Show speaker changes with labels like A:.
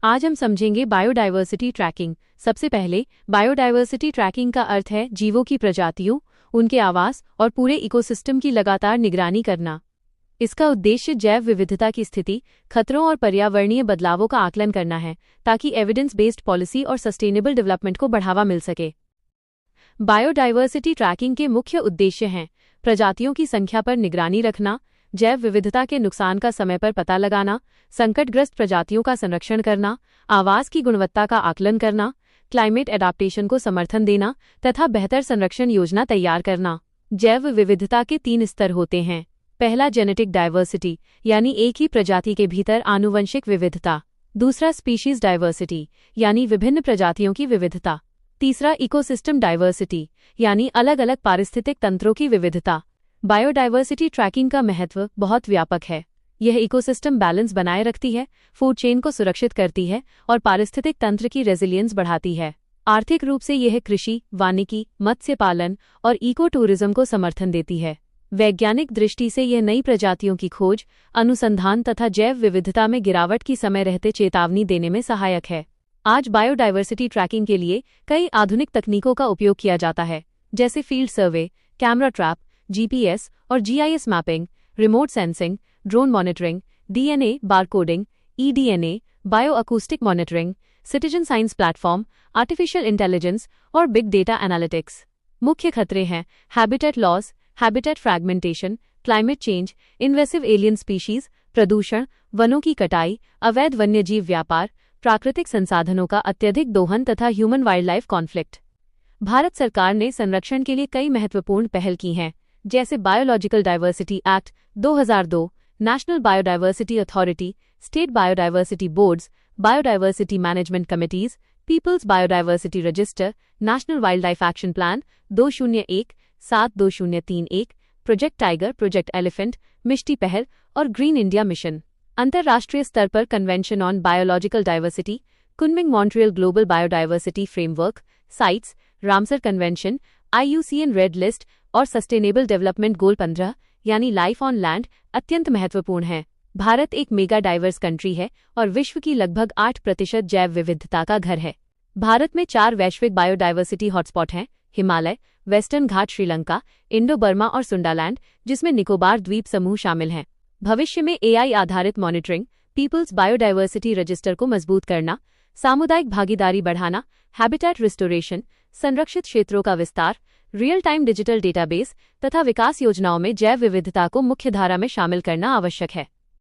A: आज हम समझेंगे बायोडायवर्सिटी ट्रैकिंग। सबसे पहले बायोडायवर्सिटी ट्रैकिंग का अर्थ है जीवों की प्रजातियों, उनके आवास और पूरे इकोसिस्टम की लगातार निगरानी करना। इसका उद्देश्य जैव विविधता की स्थिति, खतरों और पर्यावरणीय बदलावों का आकलन करना है, ताकि एविडेंस बेस्ड पॉलिसी और सस्टेनेबल डेवलपमेंट को बढ़ावा मिल सके। बायोडायवर्सिटी ट्रैकिंग के मुख्य उद्देश्य हैं प्रजातियों की संख्या पर निगरानी रखना, जैव विविधता के नुकसान का समय पर पता लगाना, संकटग्रस्त प्रजातियों का संरक्षण करना, आवास की गुणवत्ता का आकलन करना, क्लाइमेट एडाप्टेशन को समर्थन देना तथा बेहतर संरक्षण योजना तैयार करना। जैव विविधता के 3 स्तर होते हैं। पहला जेनेटिक डाइवर्सिटी, यानी एक ही प्रजाति के भीतर आनुवंशिक विविधता। दूसरा स्पीशीज डाइवर्सिटी, यानी विभिन्न प्रजातियों की विविधता। तीसरा इकोसिस्टम डाइवर्सिटी, यानी अलग अलग पारिस्थितिक तंत्रों की विविधता। बायोडायवर्सिटी ट्रैकिंग का महत्व बहुत व्यापक है। यह इकोसिस्टम बैलेंस बनाए रखती है, फूड चेन को सुरक्षित करती है और पारिस्थितिक तंत्र की रेजिलियंस बढ़ाती है। आर्थिक रूप से यह कृषि, वानिकी, मत्स्य पालन और इको टूरिज्म को समर्थन देती है। वैज्ञानिक दृष्टि से यह नई प्रजातियों की खोज, अनुसंधान तथा जैव विविधता में गिरावट की समय रहते चेतावनी देने में सहायक है। आज बायोडायवर्सिटी ट्रैकिंग के लिए कई आधुनिक तकनीकों का उपयोग किया जाता है, जैसे field survey, camera trap, GPS और GIS mapping, remote sensing, drone monitoring, DNA barcoding, eDNA, bio acoustic monitoring, citizen science platform, artificial intelligence और बिग डेटा एनालिटिक्स। मुख्य खतरे हैं habitat loss, habitat fragmentation, climate change, invasive alien species, प्रदूषण, वनों की कटाई, अवैध वन्यजीव व्यापार, प्राकृतिक संसाधनों का अत्यधिक दोहन तथा human wild life conflict. Bharat सरकार ने संरक्षण के लिए कई महत्वपूर्ण पहल की हैं, जैसे biological diversity act 2002, national biodiversity authority, state biodiversity boards, biodiversity management committees, people's biodiversity register, national wild life action plan 2001-7-2031, project tiger, project elephant, Mishti पहल और ग्रीन इंडिया मिशन। अंतर्राष्ट्रीय स्तर पर convention on biological diversity, Kunming Montreal global biodiversity framework, CITES, Ramsar convention, IUCN red list और sustainable development goal 15 यानी life on land अत्यंत महत्वपूर्ण हैं। भारत एक मेगा डाइवर्स कंट्री है और विश्व की लगभग 8% जैव विविधता का घर है। भारत में 4 वैश्विक बायोडायवर्सिटी हॉटस्पॉट हैं: हिमालय, वेस्टर्न घाट श्रीलंका, इंडो बर्मा और सुंडालैंड, जिसमें निकोबार द्वीप समूह शामिल हैं। भविष्य में AI आधारित मॉनिटरिंग, पीपल्स बायोडायवर्सिटी रजिस्टर को मजबूत करना, सामुदायिक भागीदारी बढ़ाना, हैबिटेट रिस्टोरेशन, संरक्षित क्षेत्रों का विस्तार, रियल टाइम डिजिटल डेटाबेस तथा विकास योजनाओं में जैव विविधता को मुख्यधारा में शामिल करना आवश्यक है।